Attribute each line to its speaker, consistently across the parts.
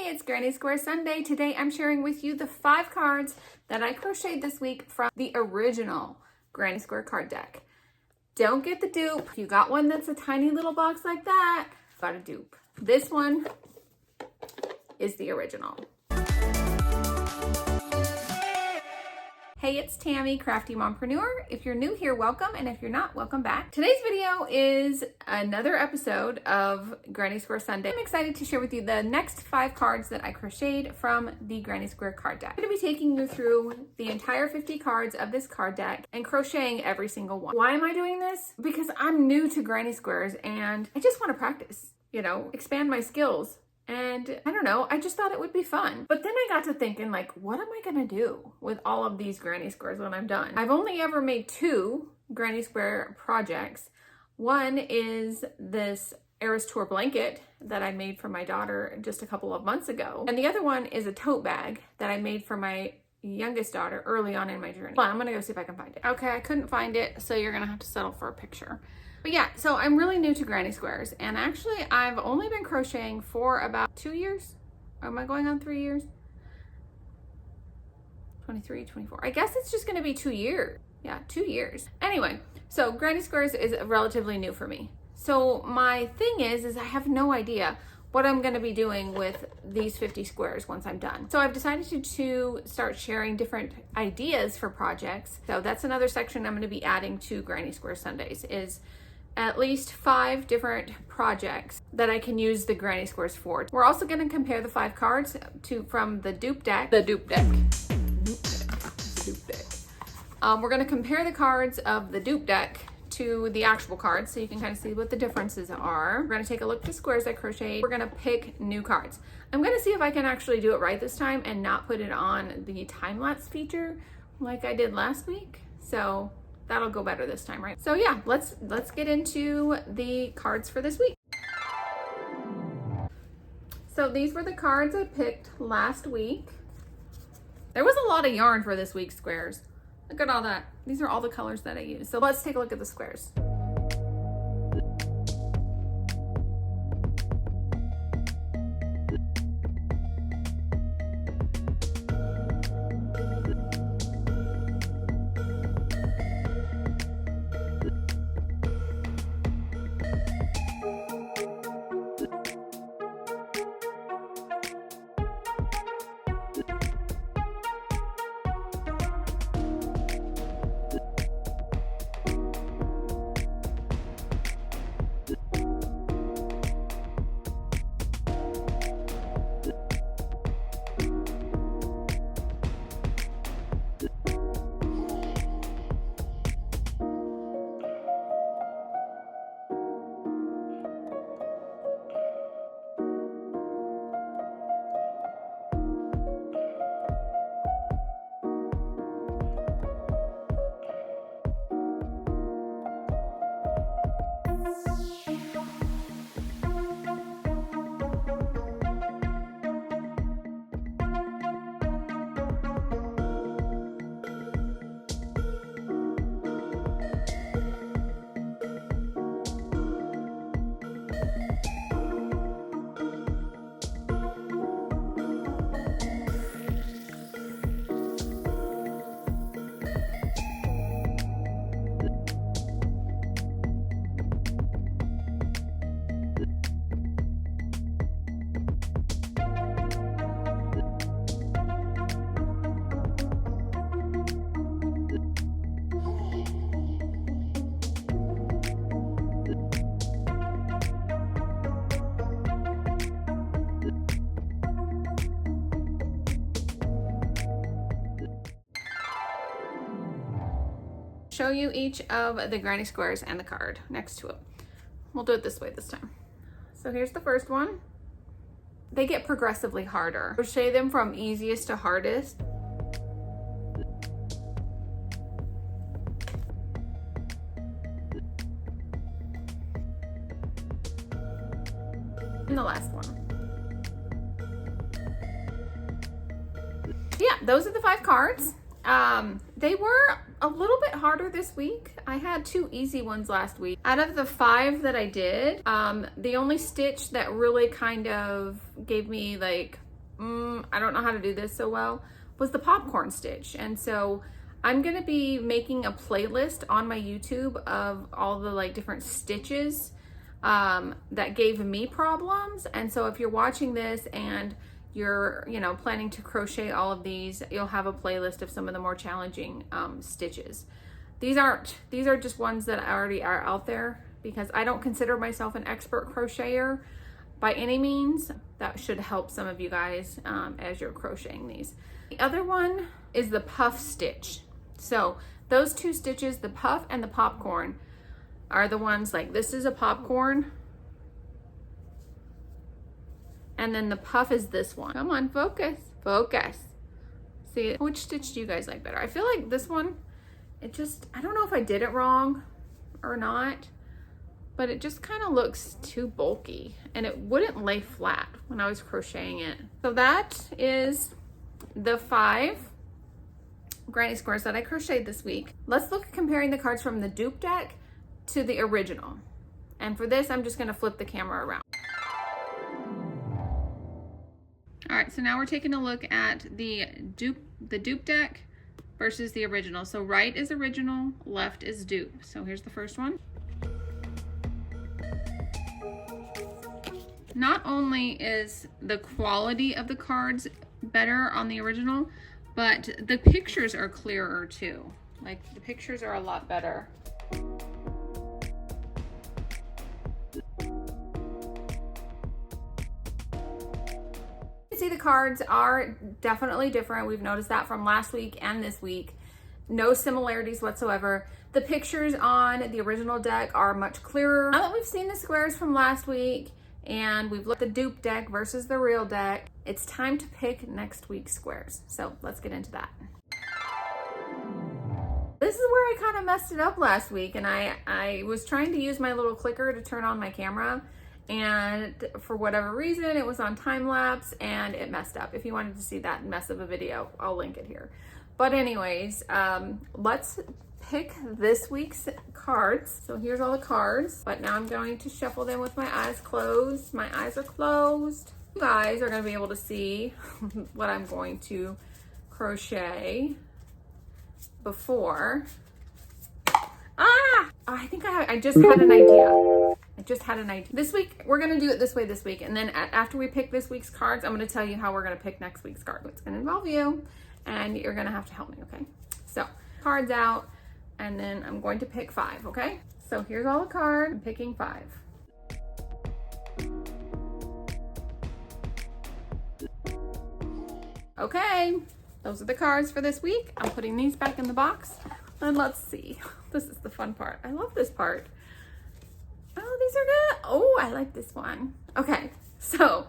Speaker 1: Hey, it's Granny Square Sunday. Today I'm sharing with you the 5 cards that I crocheted this week from the original Granny Square card deck. Don't get the dupe. If you got one that's a tiny little box like that, got a dupe. This one is the original. Hey, it's Tammy, Crafty Mompreneur. If you're new here, welcome, and if you're not, welcome back. Today's video is another episode of Granny Square Sunday. I'm excited to share with you the next 5 cards that I crocheted from the Granny Square card deck. I'm going to be taking you through the entire 50 cards of this card deck and crocheting every single one. Why am I doing this? Because I'm new to Granny Squares and I just want to practice, expand my skills. And I don't know, I just thought it would be fun. But then I got to thinking, like, what am I gonna do with all of these Granny Squares when I'm done? I've only ever made 2 Granny Square projects. One is this Eras Tour blanket that I made for my daughter just a couple of months ago. And the other one is a tote bag that I made for my youngest daughter early on in my journey. Well, I'm gonna go see if I can find it. Okay, I couldn't find it, so you're gonna have to settle for a picture. But yeah, so I'm really new to Granny Squares, and actually I've only been crocheting for about 2 years. Am I going on 3 years? 23, 24. I guess it's just gonna be 2 years. Yeah, 2 years. Anyway, so Granny Squares is relatively new for me. So my thing is I have no idea what I'm gonna be doing with these 50 squares once I'm done. So I've decided to start sharing different ideas for projects. So that's another section I'm gonna be adding to Granny Square Sundays, is at least 5 different projects that I can use the Granny Squares for. We're also going to compare the 5 cards from the Dupe deck. We're going to compare the cards of the Dupe deck to the actual cards so you can kind of see what the differences are. We're going to take a look at the squares I crocheted. We're going to pick new cards. I'm going to see if I can actually do it right this time and not put it on the time-lapse feature like I did last week. So that'll go better this time, right? So yeah, let's get into the cards for this week. So these were the cards I picked last week. There was a lot of yarn for this week's squares. Look at all that. These are all the colors that I used. So let's take a look at the squares. Show you each of the Granny Squares and the card next to it. We'll do it this way this time. So here's the first one. They get progressively harder. Crochet them from easiest to hardest. And the last one. Yeah, those are the 5 cards. They were a little bit harder this week. I had 2 easy ones last week. Out of the 5 that I did, the only stitch that really kind of gave me like I don't know how to do this so well, was the popcorn stitch. And so I'm gonna be making a playlist on my YouTube of all the like different stitches that gave me problems. And so if you're watching this and you're, you know, planning to crochet all of these, you'll have a playlist of some of the more challenging stitches. These are just ones that already are out there because I don't consider myself an expert crocheter by any means. That should help some of you guys as you're crocheting these. The other one is the puff stitch. So those two stitches, the puff and the popcorn, are the ones like this is a popcorn. And then the puff is this one. Come on, focus, focus. See, which stitch do you guys like better? I feel like this one, I don't know if I did it wrong or not, but it just kind of looks too bulky and it wouldn't lay flat when I was crocheting it. So that is the 5 granny squares that I crocheted this week. Let's look at comparing the cards from the dupe deck to the original. And for this, I'm just gonna flip the camera around. All right, so now we're taking a look at the dupe deck versus the original. So right is original, left is dupe. So here's the first one. Not only is the quality of the cards better on the original, but the pictures are clearer too. Like the pictures are a lot better. See, the cards are definitely different. We've noticed that from last week and this week. No similarities whatsoever. The pictures on the original deck are much clearer. Now that we've seen the squares from last week and we've looked at the dupe deck versus the real deck, it's time to pick next week's squares. So let's get into that. This is where I kind of messed it up last week, and I was trying to use my little clicker to turn on my camera, and for whatever reason it was on time lapse and it messed up. If you wanted to see that mess of a video, I'll link it here. But anyways, let's pick this week's cards. So here's all the cards, but now I'm going to shuffle them with my eyes closed. My eyes are closed. You guys are going to be able to see what I'm going to crochet before. I think I just had an idea. This week, we're gonna do it this way this week. And then after we pick this week's cards, I'm gonna tell you how we're gonna pick next week's card. It's gonna involve you and you're gonna have to help me, okay? So cards out, and then I'm going to pick 5, okay? So here's all the cards, I'm picking 5. Okay, those are the cards for this week. I'm putting these back in the box. And let's see. This is the fun part. I love this part. Oh, these are good. Oh, I like this one. Okay, so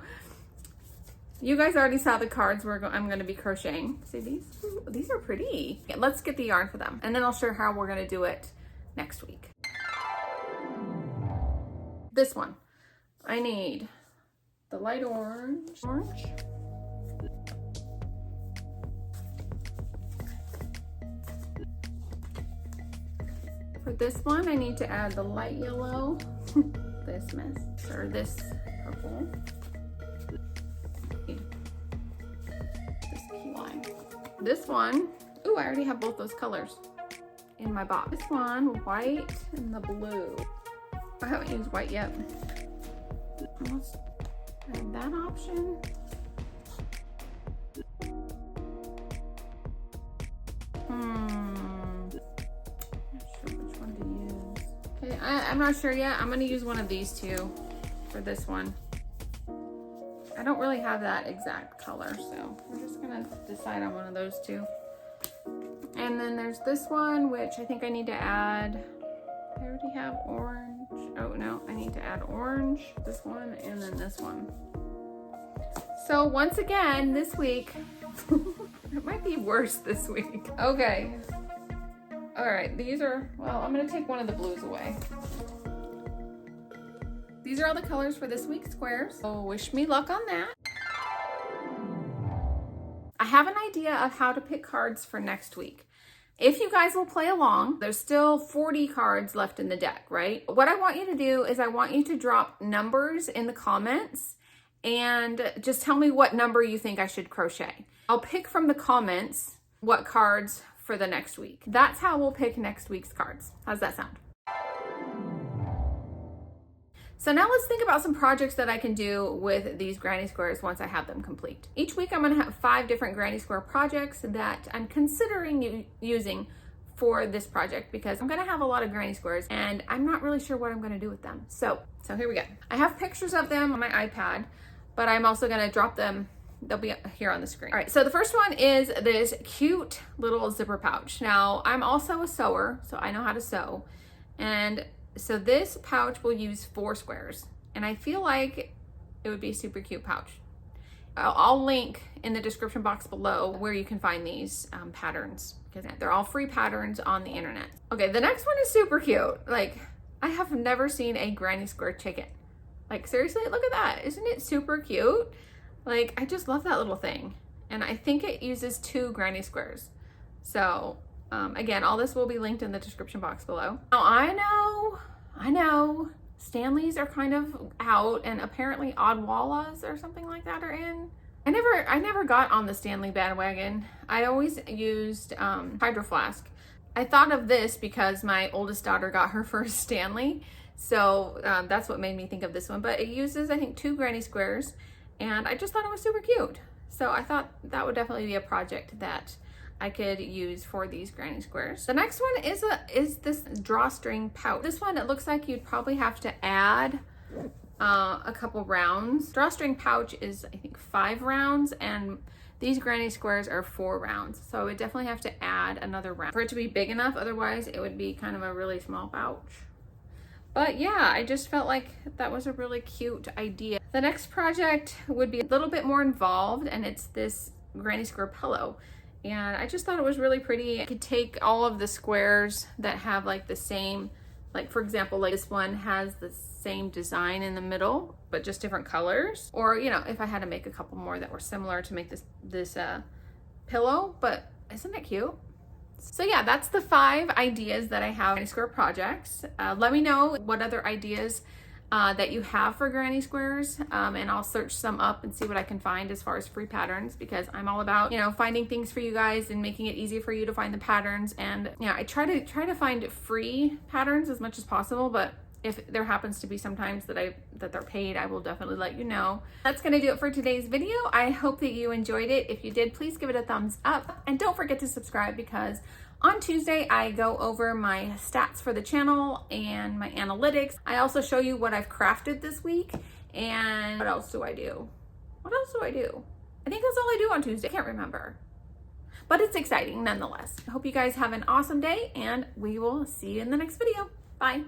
Speaker 1: you guys already saw the cards I'm going to be crocheting. See these? Ooh, these are pretty. Okay, let's get the yarn for them, and then I'll show how we're going to do it next week. This one, I need the light orange. For this one, I need to add the light yellow, this purple, this key line. This one, ooh, I already have both those colors in my box. This one, white and the blue. I haven't used white yet. Let's add that option. I'm not sure yet. I'm going to use one of these two for this one. I don't really have that exact color, so we're just going to decide on one of those two. And then there's this one, which I think I need to add. I already have orange. Oh no, I need to add orange. This one and then this one. So once again, this week, it might be worse this week. Okay. All right, these are, well, I'm gonna take one of the blues away. These are all the colors for this week's squares. So wish me luck on that. I have an idea of how to pick cards for next week. If you guys will play along, there's still 40 cards left in the deck, right? What I want you to do is I want you to drop numbers in the comments and just tell me what number you think I should crochet. I'll pick from the comments what cards for the next week. That's how we'll pick next week's cards. How's that sound? So now let's think about some projects that I can do with these granny squares once I have them complete. Each week I'm going to have 5 different granny square projects that I'm considering using for this project, because I'm going to have a lot of granny squares and I'm not really sure what I'm going to do with them. So here we go. I have pictures of them on my iPad, but I'm also going to drop them. They'll be here on the screen. All right, so the first one is this cute little zipper pouch. Now, I'm also a sewer, so I know how to sew. And so this pouch will use 4 squares, and I feel like it would be a super cute pouch. I'll link in the description box below where you can find these patterns, because they're all free patterns on the internet. Okay, the next one is super cute. Like, I have never seen a granny square chicken. Like, seriously, look at that. Isn't it super cute? Like, I just love that little thing. And I think it uses 2 granny squares. So, again, all this will be linked in the description box below. Now, I know, Stanleys are kind of out, and apparently Oddwallas or something like that are in. I never got on the Stanley bandwagon. I always used Hydro Flask. I thought of this because my oldest daughter got her first Stanley. So that's what made me think of this one. But it uses, I think, 2 granny squares, and I just thought it was super cute. So I thought that would definitely be a project that I could use for these granny squares. The next one is this drawstring pouch. This one, it looks like you'd probably have to add a couple rounds. Drawstring pouch is, I think, 5 rounds, and these granny squares are 4 rounds. So I would definitely have to add another round for it to be big enough. Otherwise, it would be kind of a really small pouch. But yeah, I just felt like that was a really cute idea. The next project would be a little bit more involved, and it's this granny square pillow. And I just thought it was really pretty. I could take all of the squares that have like the same, like for example, like this one has the same design in the middle, but just different colors. Or, you know, if I had to make a couple more that were similar to make this pillow, but isn't it cute? So yeah, that's the 5 ideas that I have for granny square projects. Let me know what other ideas that you have for granny squares, and I'll search some up and see what I can find as far as free patterns, because I'm all about, you know, finding things for you guys and making it easy for you to find the patterns. And yeah, I try to find free patterns as much as possible, but if there happens to be sometimes that they're paid, I will definitely let you know. That's gonna do it for today's video. I hope that you enjoyed it. If you did, please give it a thumbs up, and don't forget to subscribe, because on Tuesday, I go over my stats for the channel and my analytics. I also show you what I've crafted this week, and what else do I do? What else do I do? I think that's all I do on Tuesday. I can't remember. But it's exciting nonetheless. I hope you guys have an awesome day, and we will see you in the next video. Bye.